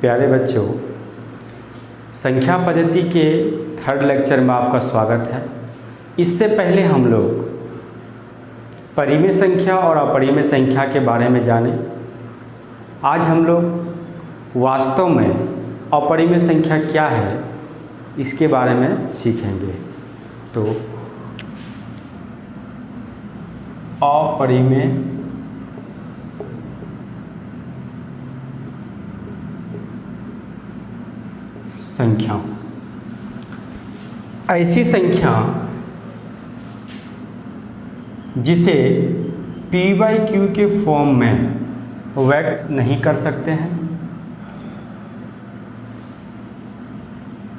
प्यारे बच्चों, संख्या पद्धति के थर्ड लेक्चर में आपका स्वागत है। इससे पहले हम लोग परिमेय संख्या और अपरिमेय संख्या के बारे में जाने। आज हम लोग वास्तव में अपरिमेय संख्या क्या है इसके बारे में सीखेंगे। तो अपरिमेय संख्या ऐसी संख्या जिसे p/q के फॉर्म में व्यक्त नहीं कर सकते हैं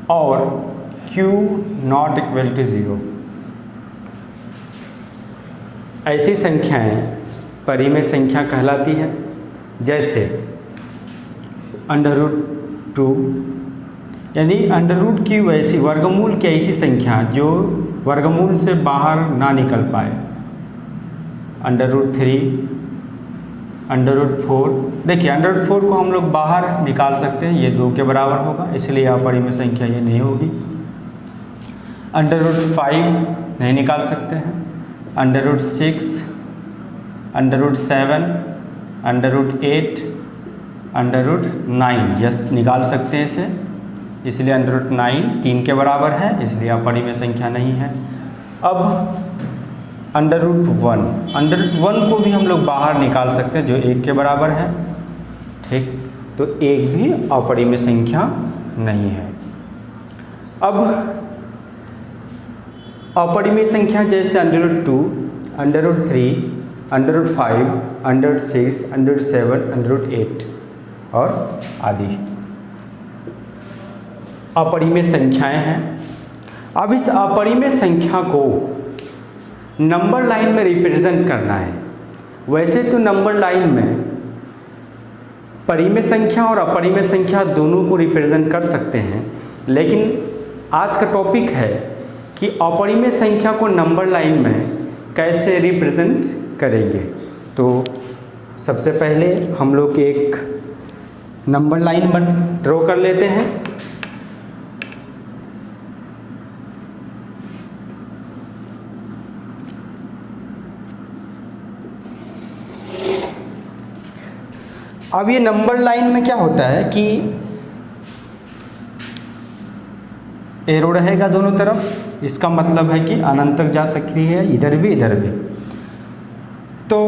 और q नॉट इक्वल टू 0। ऐसी संख्याएं परिमेय संख्या कहलाती है। जैसे √2 यानी √q ऐसी वर्गमूल की ऐसी संख्या जो वर्गमूल से बाहर ना निकल पाए। √3, √4। देखिए √4 को हम लोग बाहर निकाल सकते हैं, ये 2 के बराबर होगा, इसलिए अपरिमेय संख्या ये नहीं होगी। √5 नहीं निकाल सकते हैं। √6, √7, √8, √9 यस निकाल सकते हैं इसे, इसलिए √9 3 के बराबर है, इसलिए अपरिमेय संख्या नहीं है। अब √1 को भी हम लोग बाहर निकाल सकते हैं जो 1 के बराबर है। ठीक, तो 1 भी अपरिमेय संख्या नहीं है। अब अपरिमेय संख्या जैसे √2, √3, √5, √6, √7, √8 और आदि अपरिमेय संख्याएं हैं। अब इस अपरिमेय संख्या को नंबर लाइन में रिप्रेजेंट करना है। वैसे तो नंबर लाइन में परिमेय संख्या और अपरिमेय संख्या दोनों को रिप्रेजेंट कर सकते हैं, लेकिन आज का टॉपिक है कि अपरिमेय संख्या को नंबर लाइन में कैसे रिप्रेजेंट करेंगे। तो सबसे पहले हम लोग एक नंबर लाइन ड्रॉ कर लेते हैं। अब ये नंबर लाइन में क्या होता है कि एरो रहेगा दोनों तरफ, इसका मतलब है कि अनंत तक जा सकती है, इधर भी इधर भी। तो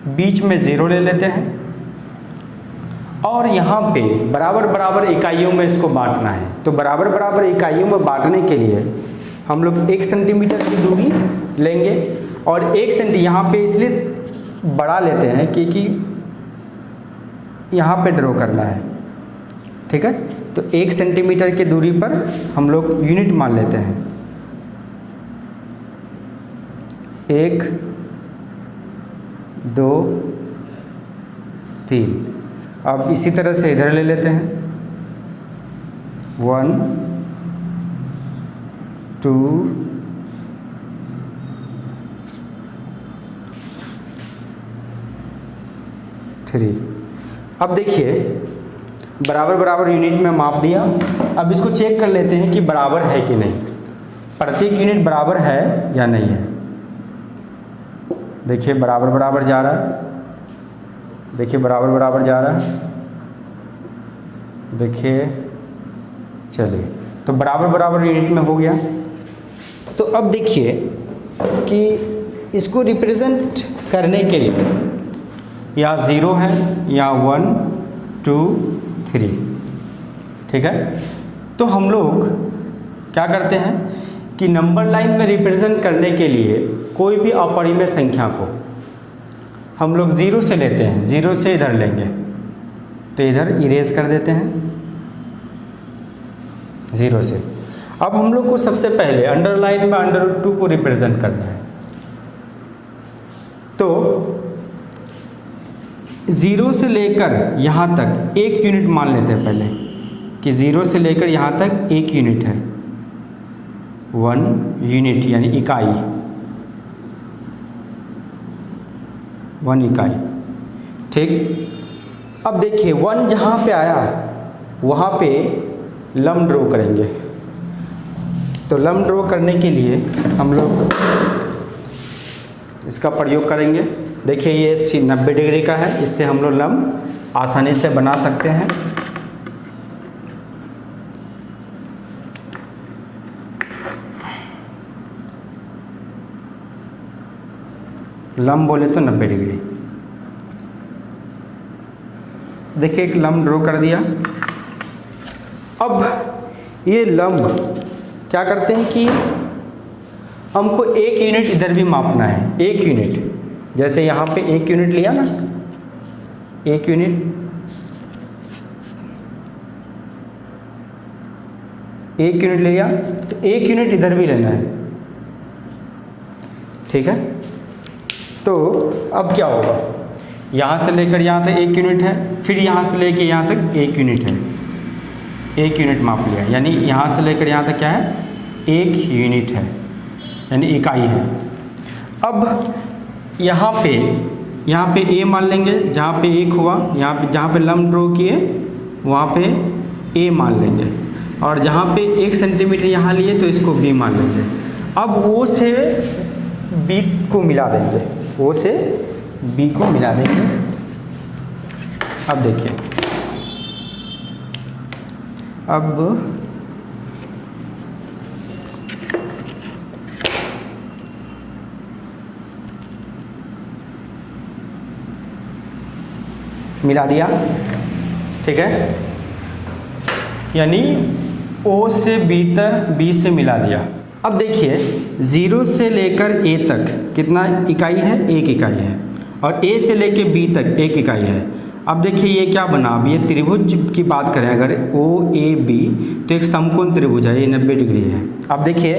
बीच में 0 ले लेते हैं और यहाँ पे बराबर बराबर इकाइयों में इसको बांटना है। तो बराबर बराबर इकाइयों में बांटने के लिए हम लोग 1 सेंटीमीटर की दूरी लेंगे और 1 सेंटी यहाँ पे इसलिए बढ़ा लेते हैं क्योंकि यहाँ पे ड्रॉ करना है। ठीक है, तो 1 सेंटीमीटर की दूरी पर हम लोग यूनिट मान लेते हैं। 1, 2, 3। अब इसी तरह से इधर ले लेते हैं 1, 2, 3। अब देखिए बराबर बराबर यूनिट में माप दिया। अब इसको चेक कर लेते हैं कि बराबर है कि नहीं, प्रत्येक यूनिट बराबर है या नहीं है। देखिए बराबर बराबर जा रहा है, देखिए बराबर बराबर जा रहा है, देखिए चलिए, तो बराबर बराबर यूनिट में हो गया। तो अब देखिए कि इसको रिप्रेजेंट करने के लिए या 0 है या 1, 2, 3। ठीक है, तो हम लोग क्या करते हैं कि नंबर लाइन में रिप्रेजेंट करने के लिए कोई भी अपरिमेय संख्या को हम लोग 0 से लेते हैं, 0 से इधर लेंगे तो इधर इरेज कर देते हैं 0 से। अब हम लोग को सबसे पहले अंडरलाइन में √2 को रिप्रेजेंट करना है। तो 0 से लेकर यहाँ तक 1 यूनिट मान लेते हैं पहले कि 0 से लेकर यहाँ तक 1 यूनिट है, 1 यूनिट यानी इकाई, 1 इकाई। ठीक, अब देखिए 1 जहाँ पे आया वहाँ पे लंब ड्रॉ करेंगे। तो लंब ड्रॉ करने के लिए हम लोग इसका प्रयोग करेंगे। देखिए ये 90 डिग्री का है, इससे हम लोग लंब आसानी से बना सकते हैं। लंब बोले तो 90 डिग्री। देखिए एक लंब ड्रॉ कर दिया। अब ये लंब क्या करते हैं कि हमको 1 यूनिट इधर भी मापना है। 1 यूनिट, जैसे यहाँ पे 1 यूनिट लिया ना, 1 यूनिट, 1 यूनिट लिया, तो 1 यूनिट इधर भी लेना है। ठीक है, तो अब क्या होगा, यहाँ से लेकर यहाँ तक 1 यूनिट है, फिर यहाँ से लेकर यहाँ तक 1 यूनिट है। 1 यूनिट माप लिया, यानी यहाँ से लेकर यहाँ तक क्या है, 1 यूनिट है, यानी इकाई है। अब यहाँ पे ए मान लेंगे, जहाँ पे 1 हुआ, यहाँ पे जहाँ पे लंब ड्रॉ किए वहाँ पे ए मान लेंगे, और जहाँ पे 1 सेंटीमीटर यहाँ लिए तो इसको बी मान लेंगे। अब ओ से बी को मिला देंगे, ओ से बी को मिला देंगे। अब देखिए, अब मिला दिया। ठीक है, यानी ओ से बी तक, बी से मिला दिया। अब देखिए 0 से लेकर ए तक कितना इकाई है, 1 इकाई है, और ए से लेकर बी तक 1 इकाई है। अब देखिए ये क्या बना, अब ये त्रिभुज की बात करें अगर ओ ए बी, तो एक समकोण त्रिभुज है, ये 90 डिग्री है। अब देखिए,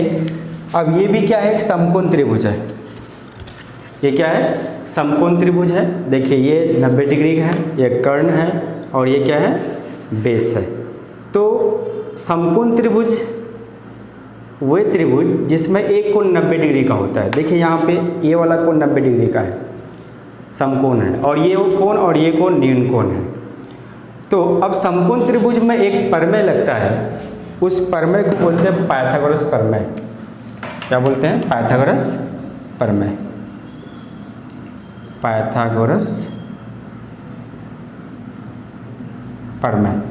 अब ये भी क्या है, एक समकोण त्रिभुज है। ये क्या है, समकोण त्रिभुज है। देखिए ये 90 डिग्री का है, ये कर्ण है, और ये क्या है, बेस है। तो समकोण त्रिभुज वह त्रिभुज जिसमें एक कोण 90 डिग्री का होता है। देखिए यहाँ पे ये वाला कोण 90 डिग्री का है, समकोण है, और ये कोण और ये कोण न्यून कोण है। तो अब समकोण त्रिभुज में एक प्रमेय लगता है, उस प्रमेय को बोलते हैं पाइथागोरस प्रमेय। क्या बोलते हैं, पाइथागोरस प्रमेय। पाइथागोरस प्रमेय।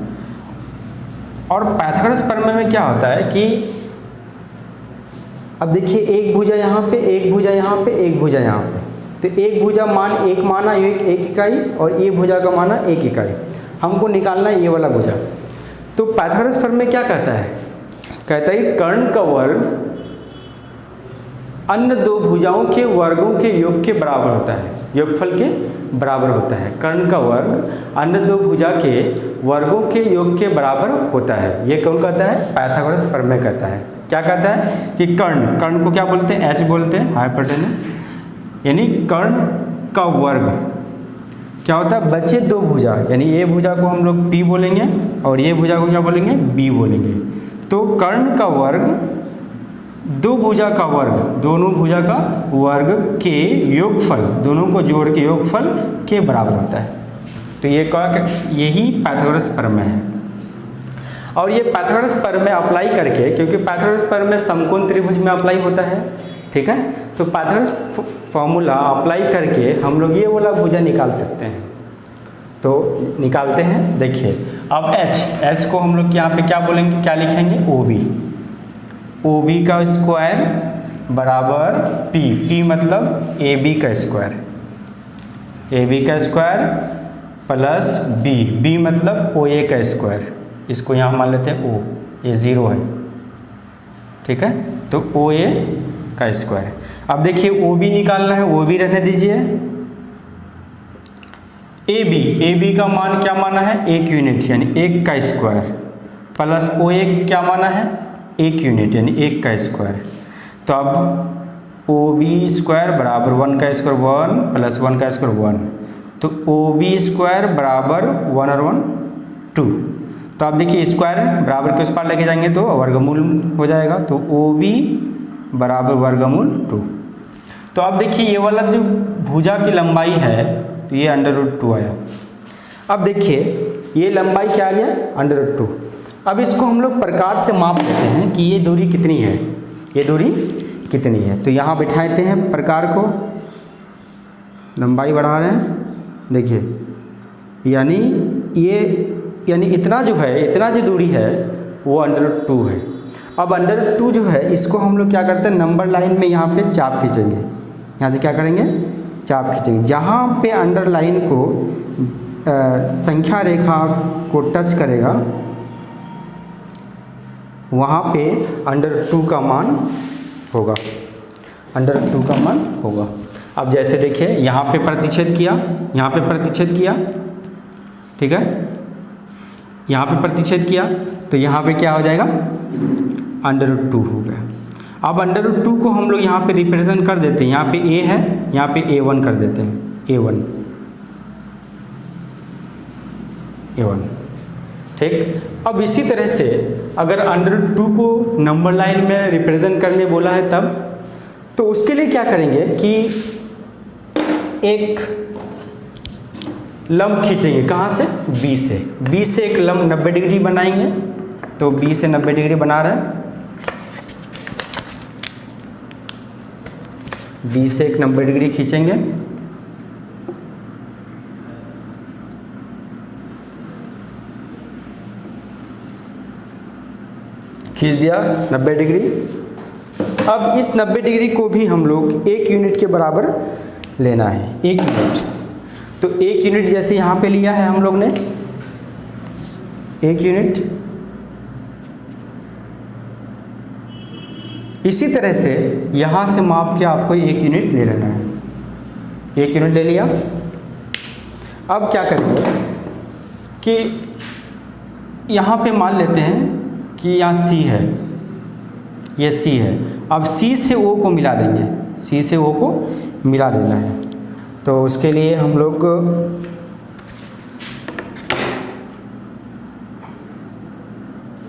और पाइथागोरस प्रमेय में क्या होता है कि अब देखिए एक भुजा यहाँ पे, एक भुजा यहाँ पे, एक भुजा यहाँ पे, तो एक भुजा मान 1 माना, एक इकाई, और ये भुजा का माना 1 इकाई। हमको निकालना है ये वाला भुजा। तो पाइथागोरस प्रमेय क्या कहता है, कहता है कि कर्ण का वर्ग अन्य 2 भुजाओं के वर्गों के योग के बराबर होता है, योगफल के बराबर होता है। कर्ण का वर्ग अन्य 2 भुजा के वर्गों के योग के बराबर होता है। ये कौन कहता है, पाइथागोरस प्रमेय कहता है। क्या कहता है कि कर्ण को क्या बोलते हैं, एच बोलते हैं, हाइपोटेनस, यानी कर्ण का वर्ग क्या होता है, बचे 2 भुजा, यानी ये भुजा को हम लोग पी बोलेंगे और ये भुजा को क्या बोलेंगे, बी बोलेंगे। तो कर्ण का वर्ग 2 भुजा का वर्ग, दोनों भुजा का वर्ग के योगफल, दोनों को जोड़ के योगफल के बराबर होता है। तो ये यही पाइथागोरस प्रमेय है। और ये पाइथागोरस प्रमेय अप्लाई करके, क्योंकि पाइथागोरस प्रमेय समकोण त्रिभुज में अप्लाई होता है, ठीक है, तो पाइथागोरस फॉर्मूला अप्लाई करके हम लोग ये वाला भुजा निकाल सकते हैं। तो निकालते हैं। देखिए अब एच को हम लोग यहाँ पे क्या बोलेंगे, क्या लिखेंगे, ओ बी का स्क्वायर बराबर पी मतलब ए बी का स्क्वायर, ए बी का स्क्वायर प्लस बी मतलब ओ ए का स्क्वायर। इसको यहाँ मान लेते हैं ओ, ये 0 है, ठीक है, तो ओ ए का स्क्वायर। अब देखिए ओ बी निकालना है, ओ बी रहने दीजिए। ए बी का मान क्या माना है, 1 यूनिट यानी 1 का स्क्वायर, प्लस ओ ए क्या माना है, 1 यूनिट यानी 1 का स्क्वायर। तो अब ओ बी स्क्वायर बराबर 1 का स्क्वायर 1 प्लस 1 का स्क्वायर 1, तो ओ बी स्क्वायर बराबर 1 और 1 2। तो आप देखिए स्क्वायर बराबर के उस पार लेके जाएंगे तो वर्गमूल हो जाएगा, तो ओ बी बराबर वर्गमूल 2। तो आप देखिए ये वाला जो भुजा की लंबाई है, तो ये √2 आया। अब देखिए ये लंबाई क्या आ गया, √2। अब इसको हम लोग प्रकार से माप लेते हैं कि ये दूरी कितनी है, ये दूरी कितनी है। तो यहाँ बिठाते हैं प्रकार को, लंबाई बढ़ा रहे हैं, देखिए यानी इतना जो है, इतना जो दूरी है वो √2 है। अब √2 जो है इसको हम लोग क्या करते हैं, नंबर लाइन में यहाँ पे चाप खींचेंगे, यहाँ से क्या करेंगे, चाप खींचेंगे। जहाँ पे अंडरलाइन को संख्या रेखा को टच करेगा वहाँ पे √2 का मान होगा, √2 का मान होगा। अब जैसे देखिए यहाँ पे प्रतिच्छेद किया, यहाँ पे प्रतिच्छेद किया, ठीक है, यहाँ पे प्रतिच्छेद किया तो यहाँ पे क्या हो जाएगा, √2 हो गया। अब √2 को हम लोग यहाँ पे रिप्रेजेंट कर देते हैं, यहाँ पे a है, यहाँ पे a1 कर देते हैं, a1, ठीक। अब इसी तरह से अगर √2 को नंबर लाइन में रिप्रेजेंट करने बोला है तब, तो उसके लिए क्या करेंगे कि एक लंब खींचेंगे, कहाँ से, B से एक लंब 90 डिग्री बनाएंगे। तो B से 90 डिग्री बना रहे हैं, B से एक 90 डिग्री खींचेंगे, खींच दिया 90 डिग्री। अब इस 90 डिग्री को भी हम लोग 1 यूनिट के बराबर लेना है, 1 यूनिट। तो 1 यूनिट जैसे यहाँ पे लिया है हम लोग ने, 1 यूनिट। इसी तरह से यहाँ से माप के आपको 1 यूनिट ले लेना है, 1 यूनिट ले लिया। अब क्या करेंगे कि यहाँ पे मान लेते हैं कि यहाँ C है, ये C है। अब C से O को मिला देंगे, C से O को मिला देना है। तो उसके लिए हम लोग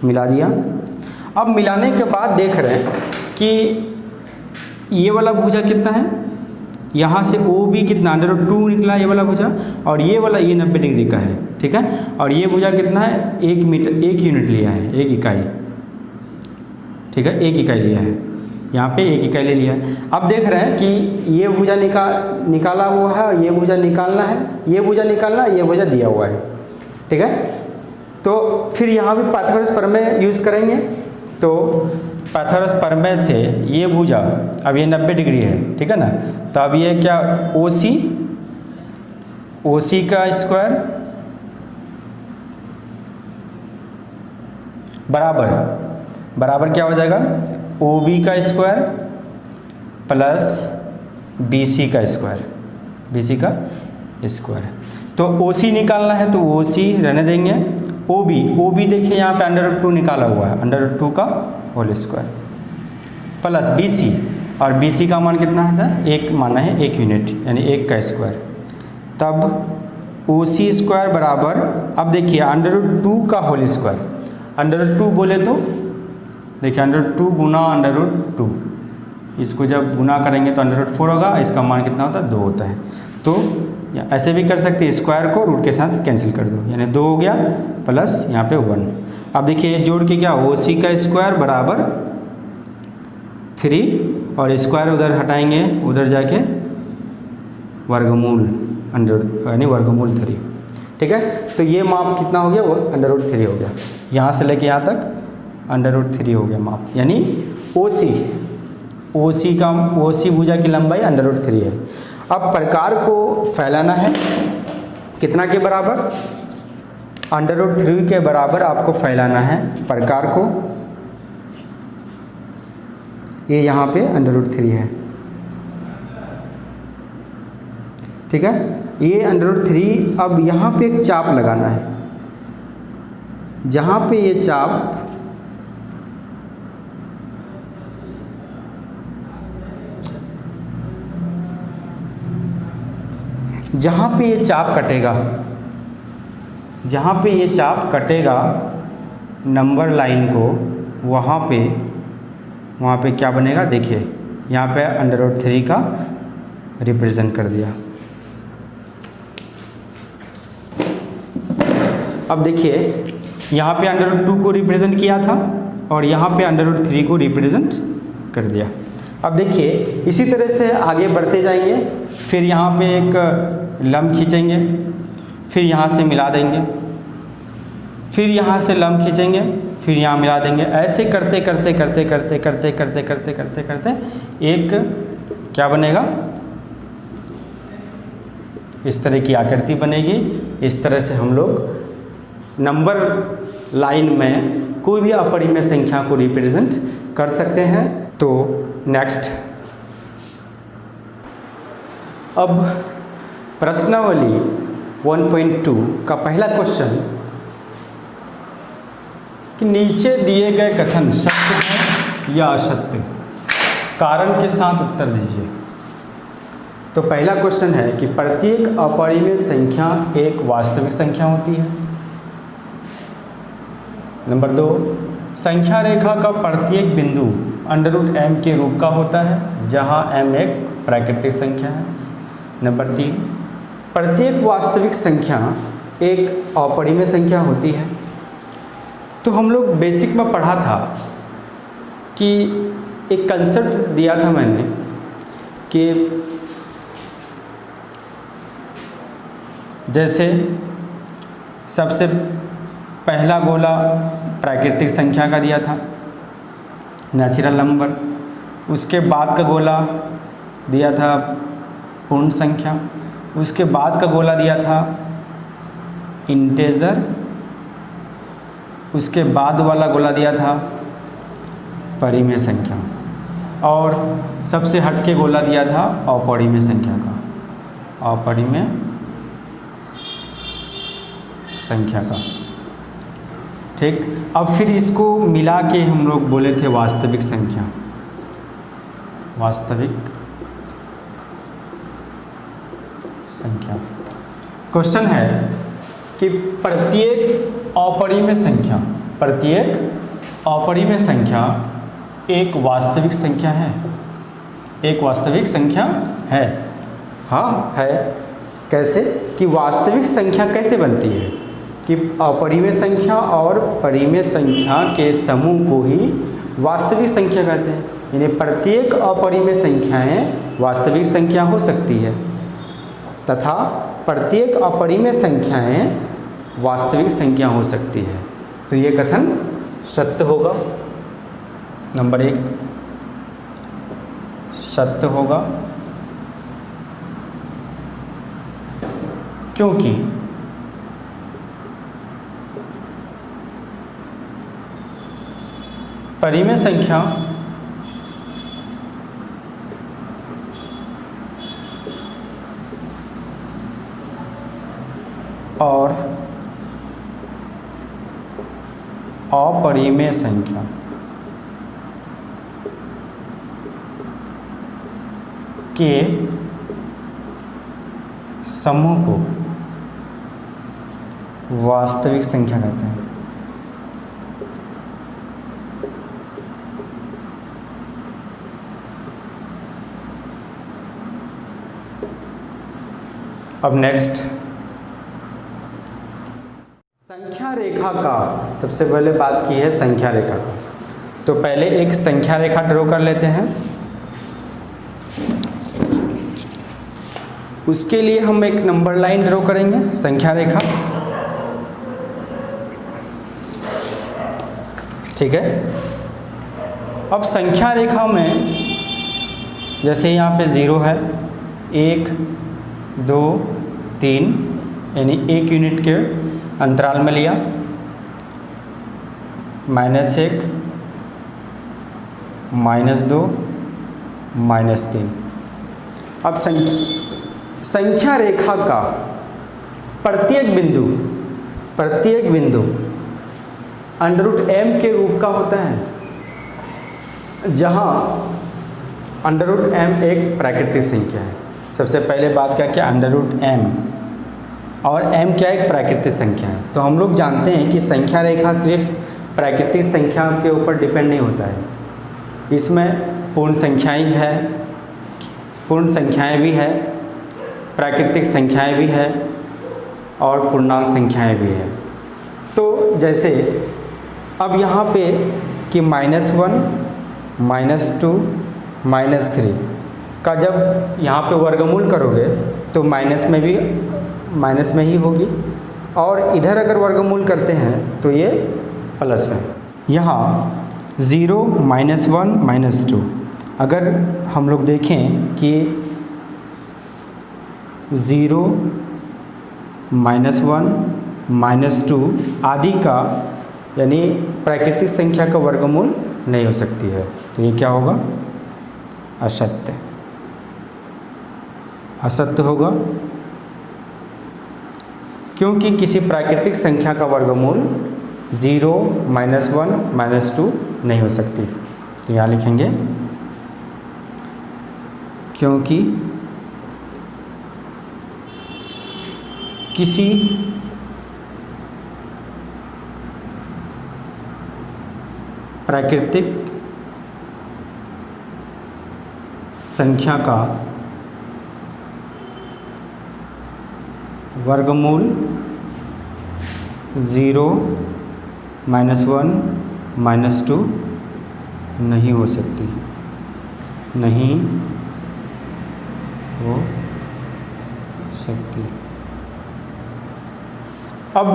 मिला दिया। अब मिलाने के बाद देख रहे हैं कि ये वाला भुजा कितना है, यहाँ से OB कितना, √2 निकला ये वाला भुजा, और ये वाला ये 90 डिग्री का है, ठीक है। और ये भुजा कितना है, 1 यूनिट लिया है, 1 इकाई, ठीक है, 1 इकाई लिया है, यहाँ पे 1 इकाई ले लिया है। अब देख रहे हैं कि ये भुजा निकाला हुआ है और ये भुजा निकालना है, ये भुजा निकालना, ये भुजा दिया हुआ है, ठीक है। तो फिर यहाँ भी पाइथागोरस प्रमेय यूज़ करेंगे। तो पाइथागोरस प्रमेय से ये भुजा, अब ये 90 डिग्री है, ठीक है ना। तो अब ये क्या, OC का स्क्वायर बराबर क्या हो जाएगा, OB का स्क्वायर प्लस BC का स्क्वायर। तो OC निकालना है तो OC रहने देंगे, OB देखिए यहाँ पे √2 निकाला हुआ है, √2 का होल स्क्वायर प्लस BC, और BC का मान कितना है, 1 माना है, 1 यूनिट यानी 1 का स्क्वायर। तब OC स्क्वायर बराबर, अब देखिए √2 का होल स्क्वायर, √2 बोले तो देखिए √2 गुना √2, इसको जब गुना करेंगे तो √4 होगा, इसका मान कितना होता है, 2 होता है। तो ऐसे भी कर सकते हैं, स्क्वायर को रूट के साथ कैंसिल कर दो, यानी 2 हो गया प्लस यहाँ पे 1। अब देखिए जोड़ के क्या, OC का स्क्वायर बराबर 3, और स्क्वायर उधर हटाएंगे, उधर जाके वर्गमूल यानी वर्गमूल 3, ठीक है। तो ये माप कितना हो गया, वो √3 हो गया, यहाँ से लेके यहाँ तक √3 हो गया माप, यानी OC भुजा की लंबाई √3 है। अब प्रकार को फैलाना है कितना के बराबर, √3 के बराबर आपको फैलाना है प्रकार को। ये यहाँ पे √3 है, ठीक है। ये √3, अब यहाँ पे एक चाप लगाना है, जहाँ पे ये चाप कटेगा, नंबर लाइन को, वहाँ पे क्या बनेगा, देखिए यहाँ पे √3 का रिप्रेजेंट कर दिया। अब देखिए यहाँ पे √2 को रिप्रेजेंट किया था और यहाँ पे √3 को रिप्रेजेंट कर दिया। अब देखिए इसी तरह से आगे बढ़ते जाएंगे, फिर यहाँ पे एक लंब खींचेंगे, फिर यहाँ से मिला देंगे, फिर यहाँ से लंब खींचेंगे, फिर यहाँ मिला देंगे। ऐसे करते करते करते करते करते करते करते करते करते एक क्या बनेगा, इस तरह की आकृति बनेगी। इस तरह से हम लोग नंबर लाइन में कोई भी अपरिमेय संख्या को रिप्रेजेंट कर सकते हैं। तो नेक्स्ट, अब प्रश्नावली 1.2 का पहला क्वेश्चन कि नीचे दिए गए कथन सत्य है या असत्य, कारण के साथ उत्तर दीजिए। तो पहला क्वेश्चन है कि प्रत्येक अपरिमेय संख्या एक वास्तविक संख्या होती है। नंबर 2, संख्या रेखा का प्रत्येक बिंदु √m के रूप का होता है, जहां m एक प्राकृतिक संख्या है। नंबर 3, प्रत्येक वास्तविक संख्या एक अपरिमेय संख्या होती है। तो हम लोग बेसिक में पढ़ा था कि एक कंसेप्ट दिया था मैंने कि जैसे सबसे पहला गोला प्राकृतिक संख्या का दिया था, नेचुरल नंबर। उसके बाद का गोला दिया था पूर्ण संख्या। उसके बाद का गोला दिया था इंटेजर। उसके बाद वाला गोला दिया था परिमेय संख्या, और सबसे हटके गोला दिया था अपरिमेय संख्या का, अपरिमेय संख्या का। ठीक, अब फिर इसको मिला के हम लोग बोले थे वास्तविक संख्या, वास्तविक संख्या। क्वेश्चन है कि प्रत्येक अपरिमेय संख्या, प्रत्येक अपरिमेय संख्या एक वास्तविक संख्या है, एक वास्तविक संख्या है। हाँ है। कैसे कि वास्तविक संख्या कैसे बनती है कि अपरिमेय संख्या और परिमेय संख्या के समूह को ही वास्तविक संख्या कहते हैं। यानी प्रत्येक अपरिमेय संख्याएं वास्तविक संख्या हो सकती है तथा प्रत्येक अपरिमेय संख्याएं वास्तविक संख्या हो सकती है। तो ये कथन सत्य होगा। नंबर 1 सत्य होगा, क्योंकि परिमेय संख्या और अपरिमेय संख्या के समूह को वास्तविक संख्या कहते हैं। अब नेक्स्ट, संख्या रेखा का सबसे पहले बात की है संख्या रेखा का। तो पहले एक संख्या रेखा ड्रॉ कर लेते हैं। उसके लिए हम एक नंबर लाइन ड्रॉ करेंगे, संख्या रेखा। ठीक है। अब संख्या रेखा में जैसे यहाँ पे 0 है, 1 2 3 यानी 1 यूनिट के अंतराल में लिया, -1 -2 -3। अब संख्या रेखा का प्रत्येक बिंदु √m के रूप का होता है, जहाँ √m एक प्राकृतिक संख्या है। सबसे पहले बात क्या किया, √m, और m क्या एक प्राकृतिक संख्या है। तो हम लोग जानते हैं कि संख्या रेखा सिर्फ प्राकृतिक संख्या के ऊपर डिपेंड नहीं होता है, इसमें पूर्ण संख्याएं है, पूर्ण संख्याएं भी है, प्राकृतिक संख्याएं भी है और पूर्णांक संख्याएं भी है। तो जैसे अब यहाँ पे कि -1, -2, -3 का जब यहाँ पे वर्गमूल करोगे तो माइनस में ही होगी, और इधर अगर वर्गमूल करते हैं तो ये प्लस में। यहाँ 0, -1, -2 अगर हम लोग देखें कि 0, -1, -2 आदि का यानी प्राकृतिक संख्या का वर्गमूल नहीं हो सकती है, तो ये क्या होगा? असत्य। असत्य होगा क्योंकि किसी प्राकृतिक संख्या का वर्गमूल 0, -1, -2 नहीं हो सकती। तो यहाँ लिखेंगे क्योंकि किसी प्राकृतिक संख्या का वर्गमूल 0, -1, -2 नहीं हो सकती, नहीं हो सकती। अब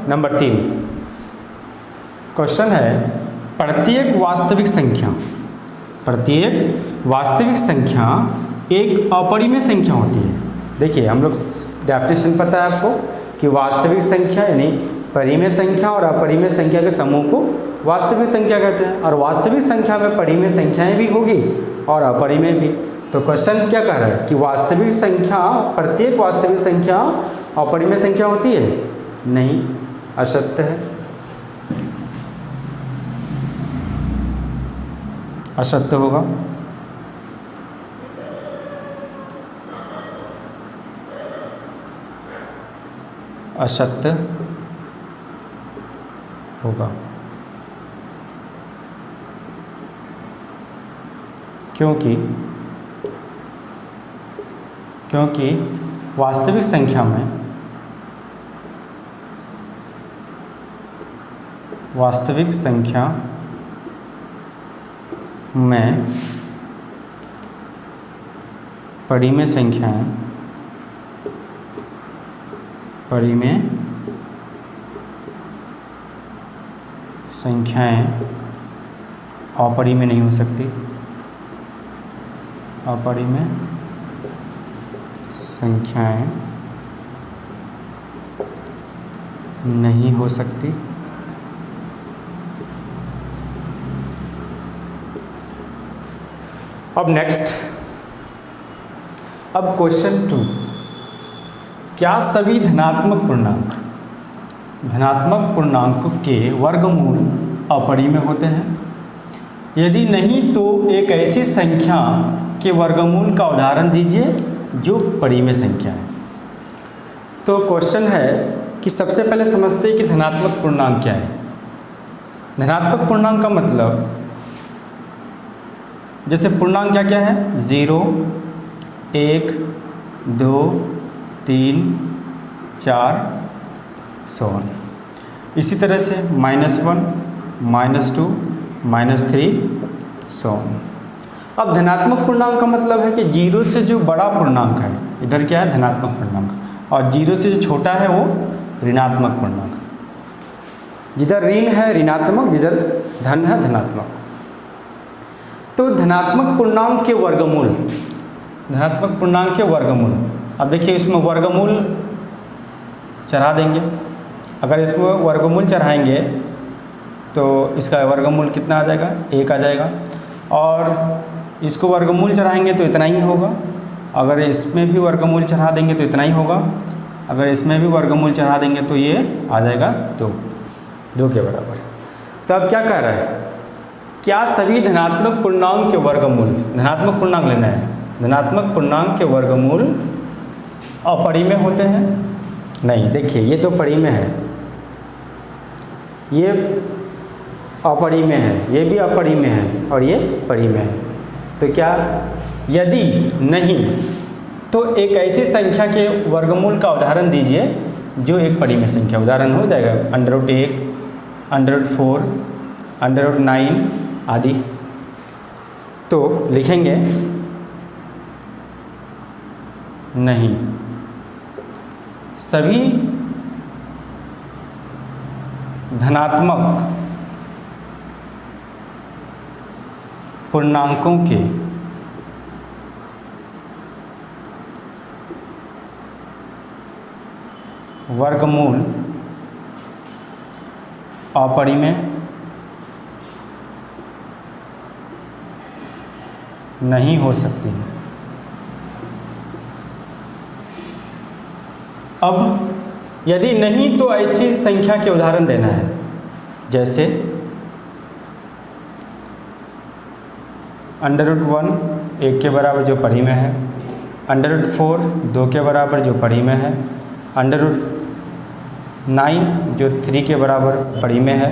नंबर 3 क्वेश्चन है, प्रत्येक वास्तविक वास्तविक संख्या एक अपरिमेय संख्या होती है। देखिए हम लोग डेफिनेशन पता है आपको कि वास्तविक संख्या यानी परिमेय संख्या और अपरिमेय संख्या के समूह को वास्तविक संख्या कहते हैं, और वास्तविक संख्या में परिमेय संख्याएं भी होगी और अपरिमेय भी। तो क्वेश्चन क्या कह रहा है कि वास्तविक संख्या, प्रत्येक वास्तविक संख्या अपरिमेय संख्या होती है? नहीं, असत्य है, असत्य होगा। असत्य होगा क्योंकि वास्तविक संख्या में परिमेय संख्याएं अपरिमेय नहीं हो सकती, अपरिमेय संख्याएं नहीं हो सकती। अब नेक्स्ट, अब क्वेश्चन 2, क्या सभी धनात्मक पूर्णांक के वर्गमूल अपरिमेय होते हैं? यदि नहीं तो एक ऐसी संख्या के वर्गमूल का उदाहरण दीजिए जो परिमेय संख्या है। तो क्वेश्चन है कि सबसे पहले समझते हैं कि धनात्मक पूर्णांक क्या है। धनात्मक पूर्णांक का मतलब, जैसे पूर्णांक क्या क्या है? 0, 1, 2, 3, 4, so on। इसी तरह से -1, -2, -3, so on। अब धनात्मक पूर्णांक का मतलब है कि 0 से जो बड़ा पूर्णांक है, इधर क्या है? धनात्मक पूर्णांक, और 0 से जो छोटा है वो ऋणात्मक पूर्णांक। जिधर ऋण है ऋणात्मक, जिधर धन है धनात्मक। तो धनात्मक पूर्णांक के वर्गमूल, अब देखिए इसमें वर्गमूल चढ़ा देंगे। अगर इसमें वर्गमूल चढ़ाएंगे तो इसका वर्गमूल कितना आ जाएगा? 1 आ जाएगा, और इसको वर्गमूल चढ़ाएंगे तो इतना ही होगा। अगर इसमें भी वर्गमूल चढ़ा देंगे तो इतना ही होगा। अगर इसमें भी वर्गमूल चढ़ा देंगे तो ये आ जाएगा 2 के बराबर। तो अब क्या कह रहा है? क्या सभी धनात्मक पूर्णांक के वर्गमूल, धनात्मक पूर्णांक लेना है, धनात्मक पूर्णांक के वर्गमूल अपरिमेय होते हैं? नहीं, देखिए ये तो परिमेय है, ये अपरिमेय है, ये भी अपरिमेय है, और ये परिमेय है। तो क्या, यदि नहीं तो एक ऐसी संख्या के वर्गमूल का उदाहरण दीजिए जो एक परिमेय संख्या, उदाहरण हो जाएगा √1, √4, √9 आदि। तो लिखेंगे नहीं, सभी धनात्मक पूर्णांकों के वर्गमूल अपरिमेय नहीं हो सकती है। अब यदि नहीं तो ऐसी संख्या के उदाहरण देना है, जैसे √1 1 के बराबर जो परिमेय है, √4 2 के बराबर जो परिमेय है, √9 जो 3 के बराबर परिमेय है,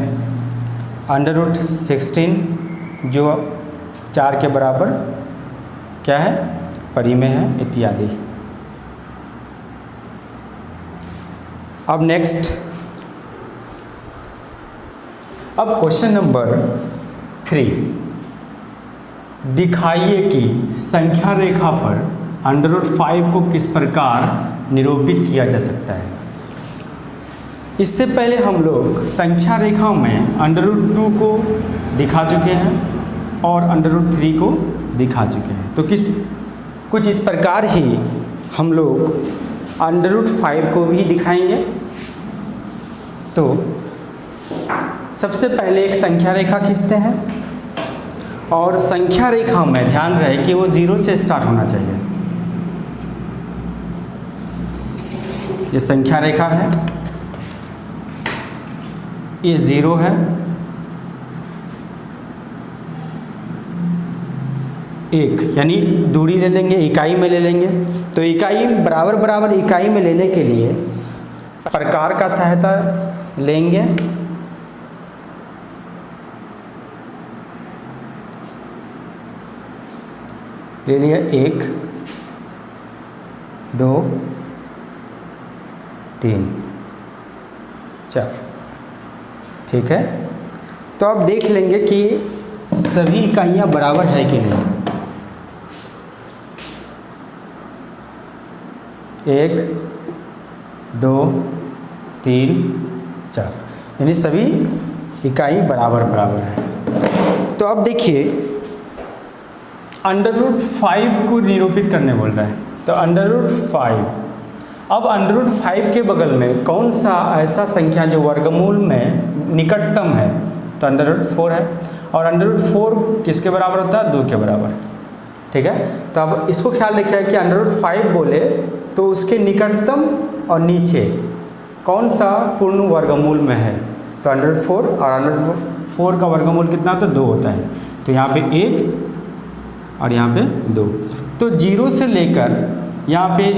√16 जो 4 के बराबर क्या है, परिमेय है, इत्यादि। अब नेक्स्ट, अब क्वेश्चन नंबर 3, दिखाइए कि संख्या रेखा पर √5 को किस प्रकार निरूपित किया जा सकता है। इससे पहले हम लोग संख्या रेखा में √2 को दिखा चुके हैं और √3 को दिखा चुके हैं। तो कुछ इस प्रकार ही हम लोग √5 को भी दिखाएंगे। तो सबसे पहले एक संख्या रेखा खींचते हैं, और संख्या रेखा में ध्यान रहे कि वो 0 से स्टार्ट होना चाहिए। ये संख्या रेखा है, ये 0 है, 1 यानी दूरी ले लेंगे, इकाई में ले लेंगे। तो इकाई बराबर बराबर इकाई में लेने के लिए प्रकार का सहायता लेंगे। ले लिया 1 2 3 4, ठीक है। तो अब देख लेंगे कि सभी इकाइयाँ बराबर है कि नहीं। 1 2 3 4 यानी सभी इकाई बराबर बराबर है। तो अब देखिए √5 को निरूपित करने बोल रहा है। तो √5, अब √5 के बगल में कौन सा ऐसा संख्या जो वर्गमूल में निकटतम है, तो √4 है। और √4 किसके बराबर होता है, 2 के बराबर, ठीक है। तो अब इसको ख्याल रखिए कि √5 बोले तो उसके निकटतम और नीचे कौन सा पूर्ण वर्गमूल में है, तो √4, और √4 का वर्गमूल कितना होता है, 2 होता है। तो यहाँ पे 1 और यहाँ पे 2। तो 0 से लेकर यहाँ पे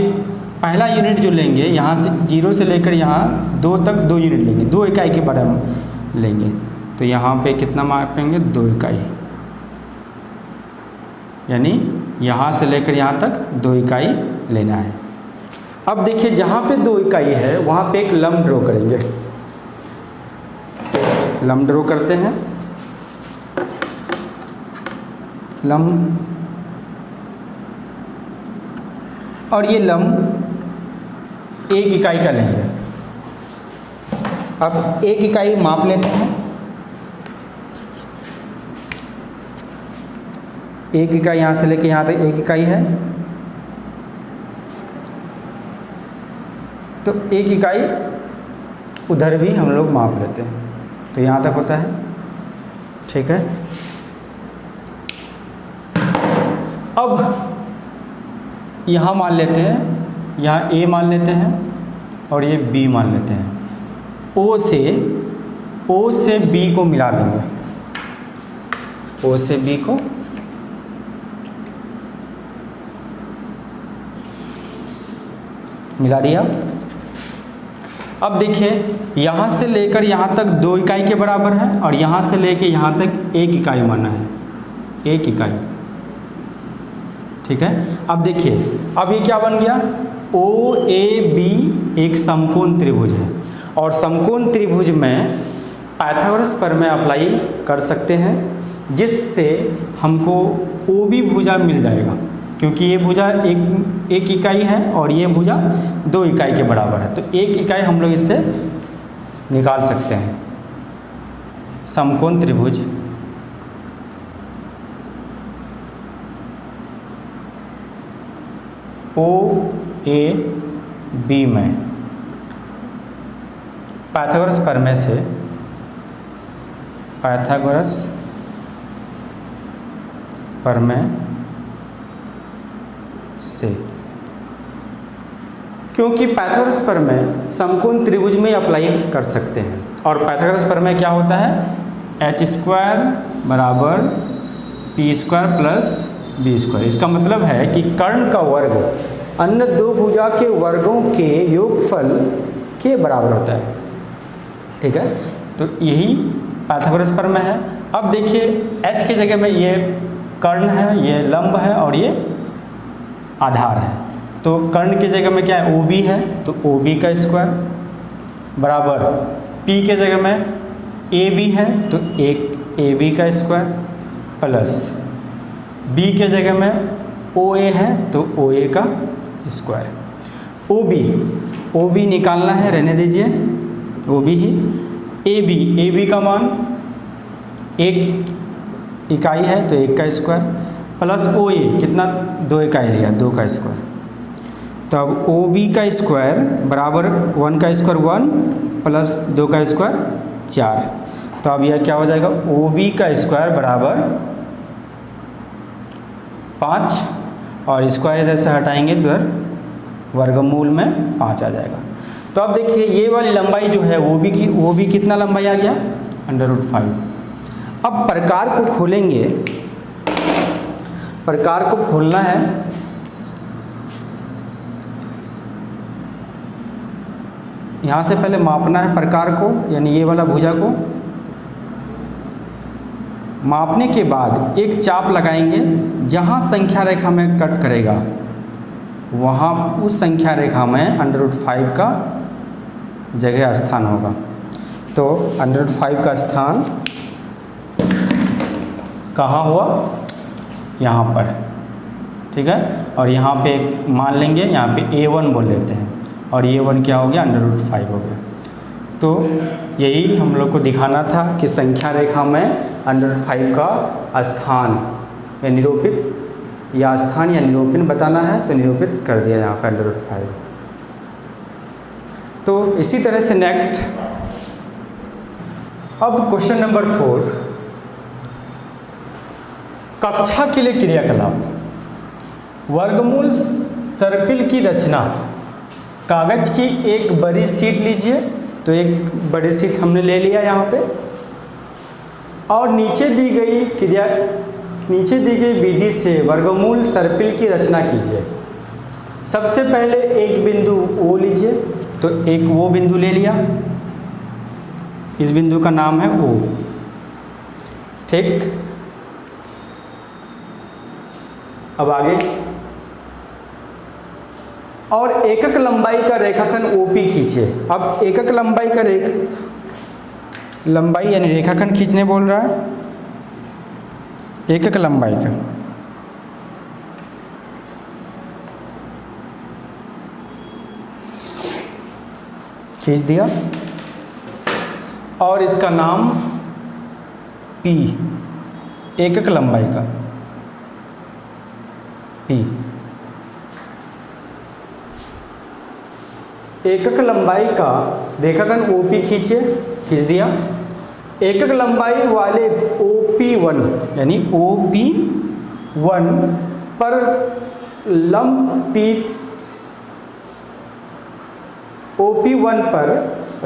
पहला यूनिट जो लेंगे, यहाँ से 0 से लेकर यहाँ 2 तक 2 यूनिट लेंगे, 2 इकाई के बारे में लेंगे। तो यहाँ पे कितना मापेंगे, 2 इकाई, यानी यहाँ से लेकर यहाँ तक 2 इकाई लेना है। अब देखिए जहाँ पे 2 इकाई है वहाँ पे एक लंब ड्रॉ करेंगे। लंब ड्रॉ करते हैं, लंब, और ये लंब 1 इकाई का लेंगे। अब 1 इकाई माप लेते हैं, 1 इकाई यहाँ से लेके यहाँ तक 1 इकाई है। तो 1 इकाई उधर भी हम लोग माप लेते हैं, तो यहाँ तक होता है, ठीक है। अब यहाँ मान लेते हैं, यहाँ A मान लेते हैं और ये B मान लेते हैं। O से B को मिला देंगे, O से B को मिला दिया। अब देखिए यहाँ से लेकर यहाँ तक 2 इकाई के बराबर है, और यहाँ से लेकर यहाँ तक 1 इकाई माना है, 1 इकाई, ठीक है। अब देखिए अब ये क्या बन गया, ओ ए बी एक समकोण त्रिभुज है और समकोण त्रिभुज में पाइथागोरस प्रमेय अप्लाई कर सकते हैं, जिससे हमको ओ बी भुजा मिल जाएगा, क्योंकि ये भुजा एक इकाई है और ये भुजा 2 इकाई के बराबर है, तो 1 इकाई हम लोग इससे निकाल सकते हैं। समकोण त्रिभुज ओ ए बी में पाइथागोरस प्रमेय से क्योंकि पाइथागोरस प्रमेय समकोण त्रिभुज में अप्लाई कर सकते हैं और पाइथागोरस प्रमेय क्या होता है, h² बराबर p² प्लस b²। इसका मतलब है कि कर्ण का वर्ग अन्य 2 भुजा के वर्गों के योगफल के बराबर होता है। ठीक है, तो यही पाइथागोरस प्रमेय है। अब देखिए h की जगह में ये कर्ण है, ये लंब है और ये आधार है, तो कर्ण की जगह में क्या है, OB है, तो OB का स्क्वायर बराबर P के जगह में AB है, तो एक AB का स्क्वायर प्लस B के जगह में OA है, तो OA का स्क्वायर। OB निकालना है, रहने दीजिए, OB ही। AB का मान 1 इकाई है, तो 1 का स्क्वायर प्लस OA कितना, 2 इकाई लिया, 2 का स्क्वायर। तब OB का स्क्वायर बराबर 1 का स्क्वायर 1 प्लस 2 का स्क्वायर 4। तो अब यह क्या हो जाएगा, OB का स्क्वायर बराबर 5 और स्क्वायर इधर से हटाएंगे तो इधर वर्गमूल में 5 आ जाएगा। तो अब देखिए ये वाली लंबाई जो है वो भी कितना लंबाई आ गया, √5। अब प्रकार को खोलेंगे, प्रकार को खोलना है, यहाँ से पहले मापना है प्रकार को, यानी ये वाला भुजा को। मापने के बाद एक चाप लगाएंगे, जहाँ संख्या रेखा में कट करेगा वहाँ उस संख्या रेखा में √5 का जगह स्थान होगा। तो √5 का स्थान कहाँ हुआ, यहाँ पर। ठीक है, और यहाँ पे मान लेंगे, यहाँ पे A1 बोल लेते हैं और A1 क्या हो गया, √5 हो गया। तो यही हम लोग को दिखाना था कि संख्या रेखा में √5 का स्थान या निरूपित या स्थान या निरूपण बताना है, तो निरूपित कर दिया यहाँ पर √5। तो इसी तरह से नेक्स्ट, अब क्वेश्चन नंबर 4, कक्षा के लिए क्रियाकलाप। वर्गमूल सर्पिल की रचना। कागज की एक बड़ी शीट लीजिए, तो एक बड़ी शीट हमने ले लिया यहाँ पे, और नीचे दी गई विधि से वर्गमूल सर्पिल की रचना कीजिए। सबसे पहले एक बिंदु O लीजिए, तो एक वो बिंदु ले लिया, इस बिंदु का नाम है O। ठीक, अब आगे, और एकक लंबाई का रेखाखंड OP खींचे। अब एकक लंबाई का लंबाई यानी रेखाखंड खींचने बोल रहा है, एकक लंबाई का। खींच दिया और इसका नाम P, एकक लंबाई का P। एकक लंबाई का रेखाखंड OP खींचिए, खींच दिया। एकक लंबाई वाले OP1 यानी OP1 पर OP1 पर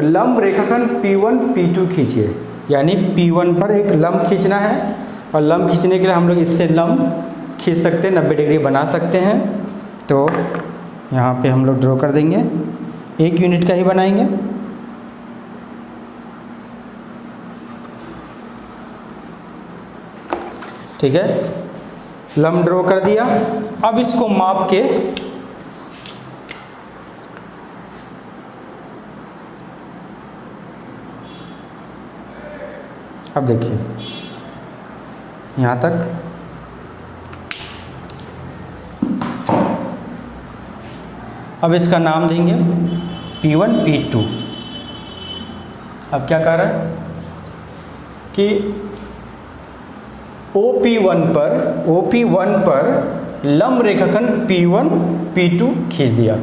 लंब रेखाखंड P1 P2 खींचिए, यानी P1 पर एक लंब खींचना है, और लंब खींचने के लिए हम लोग इससे लंब खींच सकते हैं, 90 डिग्री बना सकते हैं। तो यहाँ पे हम लोग ड्रॉ कर देंगे, 1 यूनिट का ही बनाएंगे। ठीक है, लंब ड्रॉ कर दिया। अब इसको माप के अब देखिए यहाँ तक, अब इसका नाम देंगे P1 P2। अब क्या कह रहा है कि OP1 पर लंब रेखाखंड P1 P2 खींच दिया।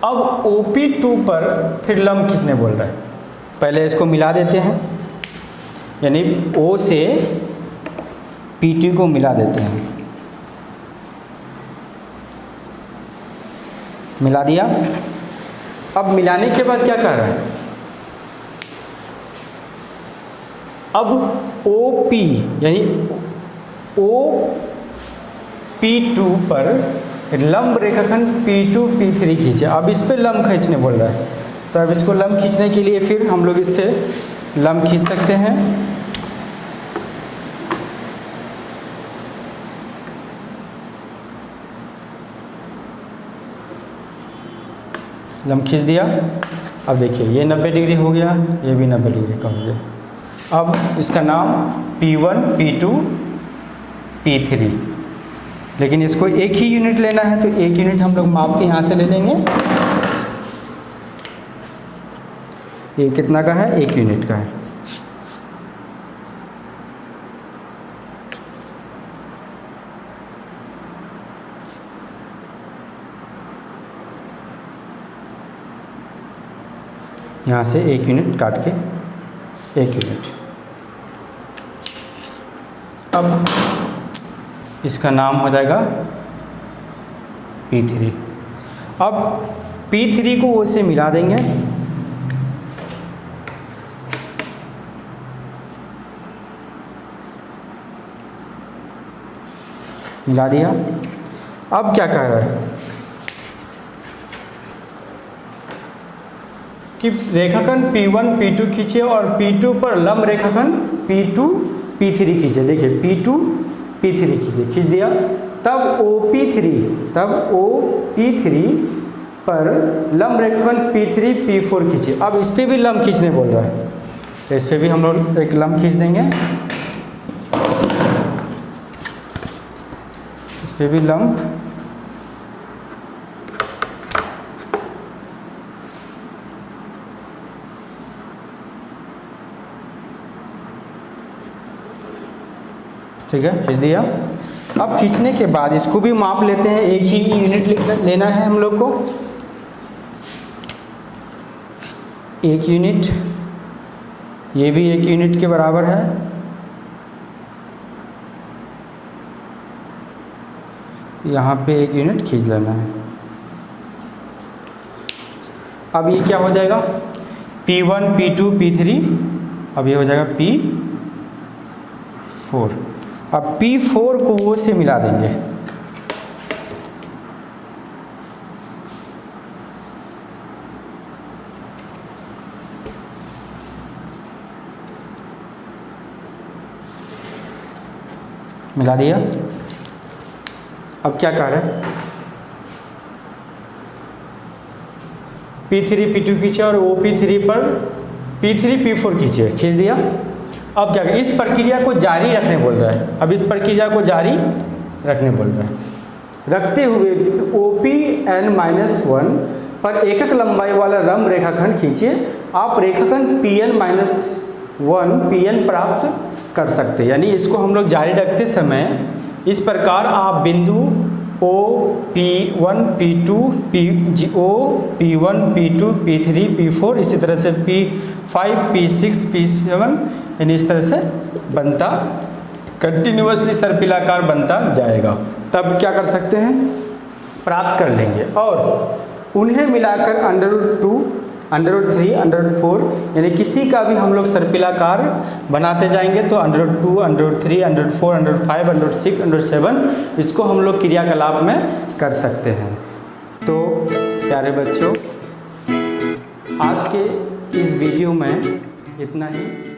अब OP2 पर फिर लंब खींचने बोल रहा है। पहले इसको मिला देते हैं, यानी O से P2 को मिला देते हैं। मिला दिया। अब मिलाने के बाद क्या कर रहा है, अब OP यानी OP2 पर लंब रेखाखंड P2 P3 खींचे। अब इस पे लंब खींचने बोल रहा है, तो अब इसको लंब खींचने के लिए फिर हम लोग इससे लंब खींच सकते हैं। लंब खींच दिया। अब देखिए ये 90 डिग्री हो गया, ये भी 90 डिग्री का हो गया। अब इसका नाम P1 P2 P3, लेकिन इसको एक ही यूनिट लेना है, तो एक यूनिट हम लोग माप के यहाँ से ले लेंगे। ये कितना का है, 1 यूनिट का है। यहाँ से 1 यूनिट काट के 1 यूनिट। अब इसका नाम हो जाएगा P3। अब P3 को O से मिला देंगे। मिला दिया। अब क्या कह रहा है कि रेखाखंड P1 P2 खींचे और P2 पर लंब रेखाखंड P2 P3 खींचे। देखिए P2 P3 खींच दिया। तब OP3 पर लंब रेखाखंड P3 P4 खींचे। अब इस पे भी लंब खींचने बोल रहा है, तो इस पे भी हम लोग एक लंब खींच देंगे। इस पे भी लंब, ठीक है, खींच दिया। अब खींचने के बाद इसको भी माप लेते हैं, एक ही यूनिट लेना है हम लोग को। 1 यूनिट, ये भी 1 यूनिट के बराबर है। यहाँ पे 1 यूनिट खींच लेना है। अब ये क्या हो जाएगा, P1 P2 P3, अब ये हो जाएगा P4। अब P4 को O से मिला देंगे। मिला दिया। अब क्या कह रहा है, P3 P2 खींचे और OP3 पर P3 P4 खींचे, खींच दिया। अब क्या, इस प्रक्रिया को जारी रखने बोल रहा है। अब इस प्रक्रिया को जारी रखने बोल रहा है। रखते हुए OPN-1 पर एकक लंबाई वाला लंब रेखाखंड खींचिए। आप रेखाखंड PN-1 PN प्राप्त कर सकते हैं। यानी इसको हम लोग जारी रखते समय इस प्रकार आप बिंदु OP1 P2 P1 P2 P3 P4 इसी तरह से P5 P6 P7 यानी इस तरह से बनता, कंटिन्यूअसली सर्पिलाकार बनता जाएगा। तब क्या कर सकते हैं, प्राप्त कर लेंगे और उन्हें मिलाकर √2 √3 √4 यानी किसी का भी हम लोग सर्पिलाकार बनाते जाएंगे। तो √2 √3 √4 √5 √6 √7 इसको हम लोग क्रियाकलाप में कर सकते हैं। तो प्यारे बच्चों, आज के इस वीडियो में इतना ही।